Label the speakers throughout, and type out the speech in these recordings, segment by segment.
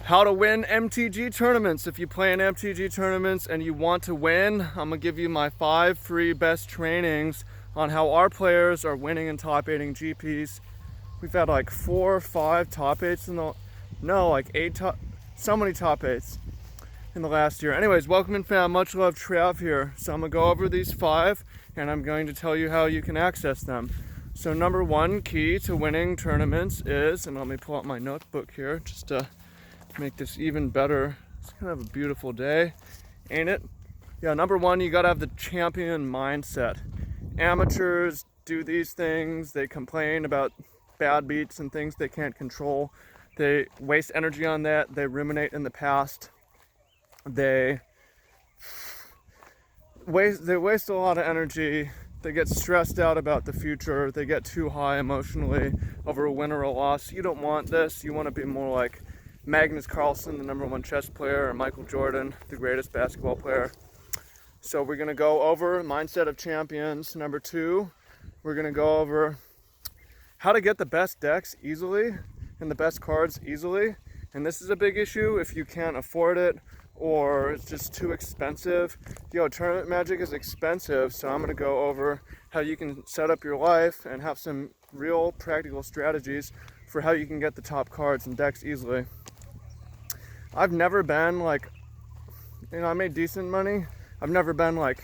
Speaker 1: How to win MTG tournaments. If you play in MTG tournaments and you want to win, I'm gonna give you my 5 free best trainings on how our players are winning and top 8ing GPs. We've had like 4 or 5 top 8s in the, no, like 8 top, so many top 8s in the last year. Anyways, welcome in fam, much love, Trav here. So I'm gonna go over these 5 and I'm going to tell you how you can access them. So number 1 key to winning tournaments is, and let me pull out my notebook here just to make this even better. It's kind of a beautiful day, ain't it? Yeah, number 1, you gotta have the champion mindset. Amateurs do these things, they complain about bad beats and things they can't control. They waste energy on that, they ruminate in the past. They waste a lot of energy. They get stressed out about the future. They get too high emotionally over a win or a loss. You don't want this. You want to be more like Magnus Carlsen, the #1 chess player, or Michael Jordan, the greatest basketball player. So we're going to go over mindset of champions. Number 2, we're going to go over how to get the best decks easily and the best cards easily. And this is a big issue if you can't afford it or it's just too expensive. Yo, tournament magic is expensive, so I'm going to go over how you can set up your life and have some real practical strategies for how you can get the top cards and decks easily. I've never been like, I made decent money. I've never been like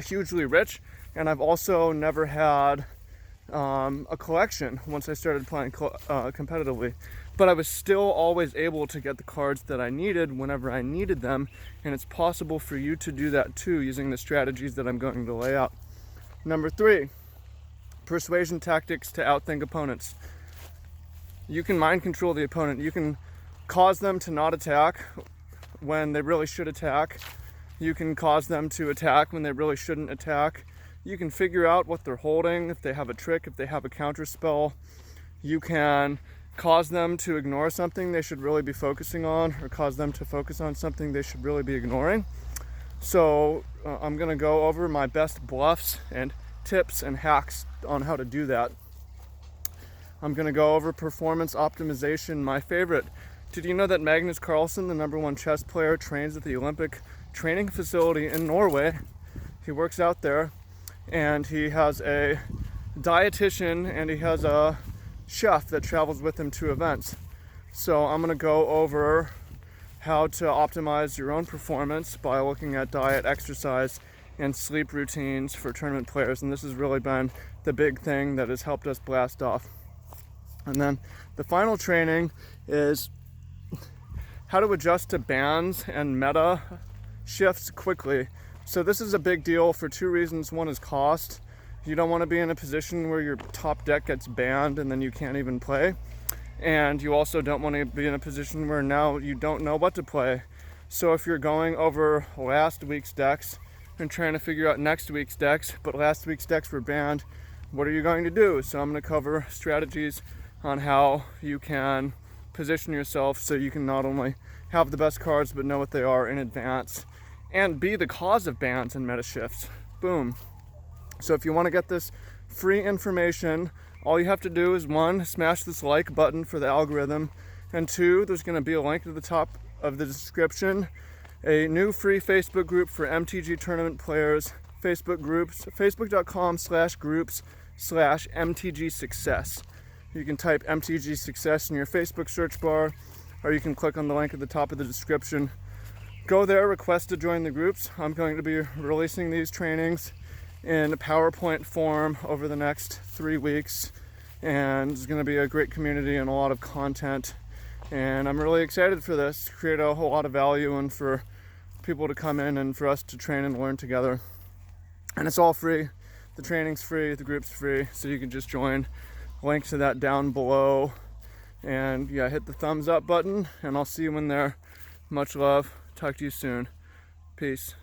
Speaker 1: hugely rich, and I've also never had a collection once I started playing competitively. But I was still always able to get the cards that I needed whenever I needed them, and it's possible for you to do that too using the strategies that I'm going to lay out. Number 3, persuasion tactics to outthink opponents. You can mind control the opponent. You can cause them to not attack when they really should attack. You can cause them to attack when they really shouldn't attack. You can figure out what they're holding, if they have a trick, if they have a counter spell. You can cause them to ignore something they should really be focusing on, or cause them to focus on something they should really be ignoring. So I'm going to go over my best bluffs and tips and hacks on how to do that. I'm going to go over performance optimization, my favorite. Did you know that Magnus Carlsen, the #1 chess player, trains at the Olympic training facility in Norway? He works out there, and he has a dietitian and he has a chef that travels with him to events. So I'm going to go over how to optimize your own performance by looking at diet, exercise, and sleep routines for tournament players. And this has really been the big thing that has helped us blast off. And then the final training is how to adjust to bans and meta shifts quickly. So this is a big deal for 2 reasons. One is cost. You don't want to be in a position where your top deck gets banned and then you can't even play. And you also don't want to be in a position where now you don't know what to play. So if you're going over last week's decks and trying to figure out next week's decks, but last week's decks were banned, what are you going to do? So I'm going to cover strategies on how you can position yourself so you can not only have the best cards but know what they are in advance and be the cause of bans and meta shifts. Boom. So if you want to get this free information, all you have to do is 1, smash this like button for the algorithm, and 2, there's going to be a link at the top of the description, a new free Facebook group for MTG tournament players, Facebook groups, facebook.com/groups/MTG success. You can type MTG success in your Facebook search bar, or you can click on the link at the top of the description. Go there, request to join the groups. I'm going to be releasing these trainings in a PowerPoint form over the next 3 weeks, and it's going to be a great community and a lot of content. And I'm really excited for this, to create a whole lot of value and for people to come in and for us to train and learn together. And it's all free. The training's free, the group's free, so you can just join. Link to that down below, and yeah, hit the thumbs up button, and I'll see you in there. Much love. Talk to you soon. Peace.